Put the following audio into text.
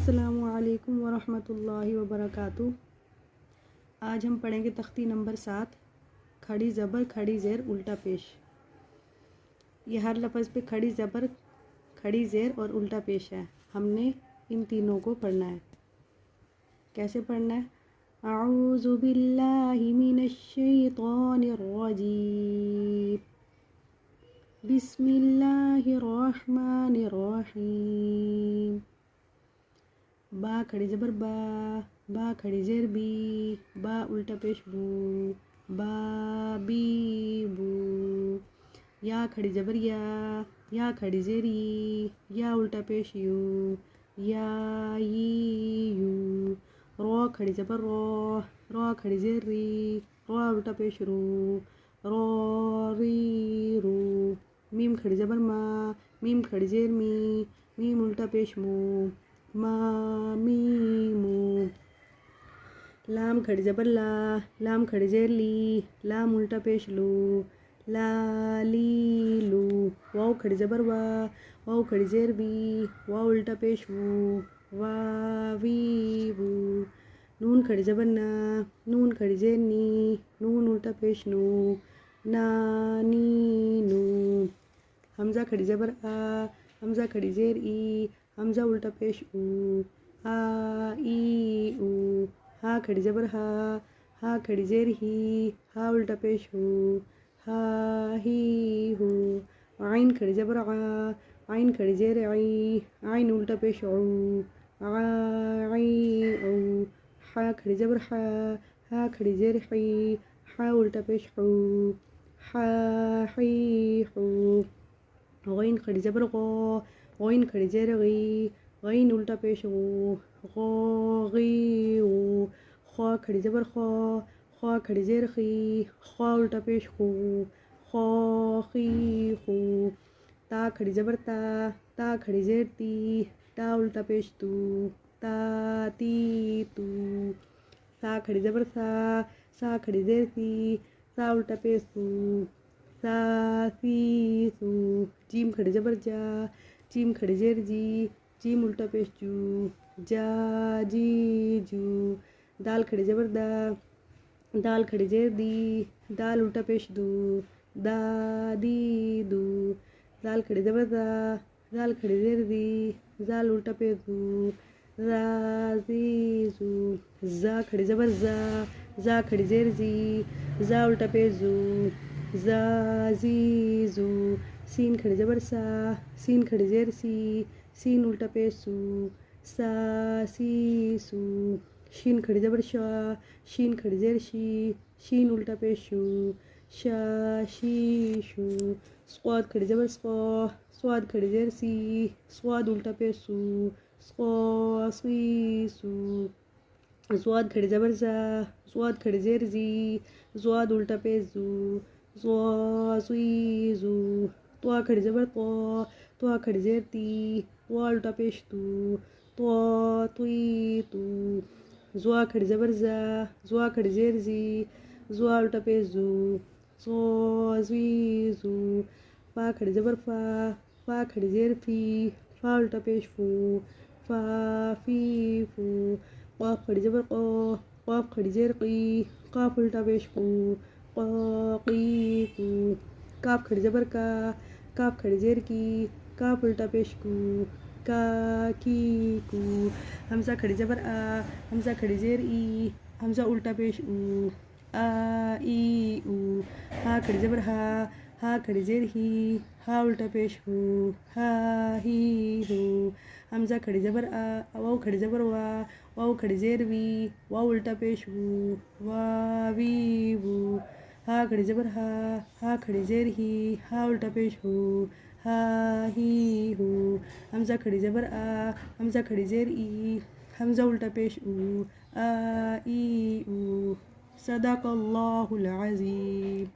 अस्सलामुअलैकुम वरहमतुल्लाहि वबरकातुहू। आज हम पढ़ेंगे तख्ती नंबर 7, खड़ी ज़बर खड़ी ज़ेर उल्टा पेश। ये हर लफ्ज़ पे खड़ी ज़बर खड़ी ज़ेर और उल्टा पेश है। हमने इन तीनों को पढ़ना है। कैसे पढ़ना है? अऊज़ु बिल्लाहि मिनश शैतानिर रजीम, बिस्मिल्लाहिर रहमानिर रहीम। बा खड़ी ज़बर बा, बा खड़ी ज़ेर बी, बा उल्टा पेश बू, बा बी बू। या खड़ी ज़बर या खड़ी ज़ेर या उल्टा पेश यू, या ई यू। रो खड़ी ज़बर रो खड़ी ज़ेर री, रो उल्टा पेश रू, रो री रू। मीम खड़ी ज़बर मीम खड़ी ज़ेर मीम उल्टा पेश मू, मामीमू। लाम खड़ी ज़बर लाम खड़ी ज़ेर लाम उल्टा पेश लू, लालीलू। वाव खड़ी ज़बर वाव खड़ी ज़ेर बी, वाव उल्टा पेश वू, वावीवू। नून खड़ी ज़बर नून खड़ी ज़ेर नून उल्टा पेश नू, नानीनू। हमज़ा खड़ी ज़बर हमज़ा खड़ी ज़ेर हमज़ा उल्टा पेश ऊ, आ ई ऊ। हा खड़ी ज़बर हा खड़ी ज़ेर हा उल्टा पेश हू, हा ही हू। आइन खड़ी ज़बर आइन खड़ी ज़ेर आइन उल्टा पेश ऊ, आई ऊ। हा खड़ी ज़बर हा खड़ी ज़ेर हा उल्टा पेश हू, हा ही हू। गैन खड़ी ज़बर गैन खड़ी ज़ेर गैन उल्टा पेश गू, गीऊ। ख्वा खड़ी ज़बर ख्वा खड़ी ज़ेर ख्वा उल्टा पेश खू, खीखू। ता खड़ी ज़बर ता खड़ी ज़ेर ता उल्टा पेश तू, तातीतू। सा खड़ी ज़बर सा खड़ी ज़ेर सा उल्टा पेश तू, सासीसू। जीम खड़ी ज़बर जीम खड़ी ज़ेर जीम उल्टा पेश जू, जाजीजू। दाल खड़ी ज़बर दाल खड़ी ज़ेर दाल उल्टा पेश दू, दादीदू। दाल खड़ी ज़बर दाल खड़ी ज़ेर दाल उल्टा पेश दू, राजीजू। जा खड़ी ज़बर जा खड़ी ज़ेर जा उल्टा पेश जू, जाजीजू। सीन खड़ी ज़बर सीन खड़ी ज़ेर सीन उल्टा पेश सू, सासीसू। शीन खड़ी ज़बर शीन खड़ी ज़ेर शीन उल्टा पेश शू, शाशीशू। स्वाद खड़ी ज़बर स्वाद खड़ी ज़ेर स्वाद उल्टा पेश सू, स्वासीसू। स्वाद खड़ी ज़बर स्वाद खड़ी ज़ेर स्वाद उल्टा पेश जू, ज़ीज़ू। त्वा खड़ी ज़बर त्वा खड़ी ज़ेर त्वा उल्टा पेश तू, त्वीतू। ज़्वा खड़ी ज़बर ज़्वा खड़ी ज़ेर ज़्वा उल्टा पेश जू, ज़ीज़ू। फा खड़ी ज़बर फा खड़ी ज़ेर फा उल्टा पेश फू, फ़ीफू। क़ाफ़ खड़ी ज़बर क़ाफ़ खड़ी ज़ेर क़ाफ़ उल्टा पेश फू, क़ीक़ू। काफ खड़ी ज़बर काफ खड़ी ज़ेर काफ उल्टा पेश कू, काकीकू। हमज़ा खड़ी ज़बर हमज़ा खड़ी ज़ेर हमज़ा उल्टा पेश ऊ, आई ऊ। हा खड़ी ज़बर हा खड़ी ज़ेर हा उल्टा पेश हू, हा ही हू। हमज़ा खड़ी ज़बर वाव खड़ी ज़बर वाव खड़ी ज़ेर वाव उल्टा पेश हू, वावीवू। हा खड़ी ज़बर हा खड़ी ज़ेर हा उल्टा पेश हू, हा ही हू। हमज़ा खड़ी ज़बर हमज़ा खड़ी ज़ेर हमज़ा उल्टा पेश ऊ, आ ई ऊ। सदक़ल्लाहुल अज़ीम।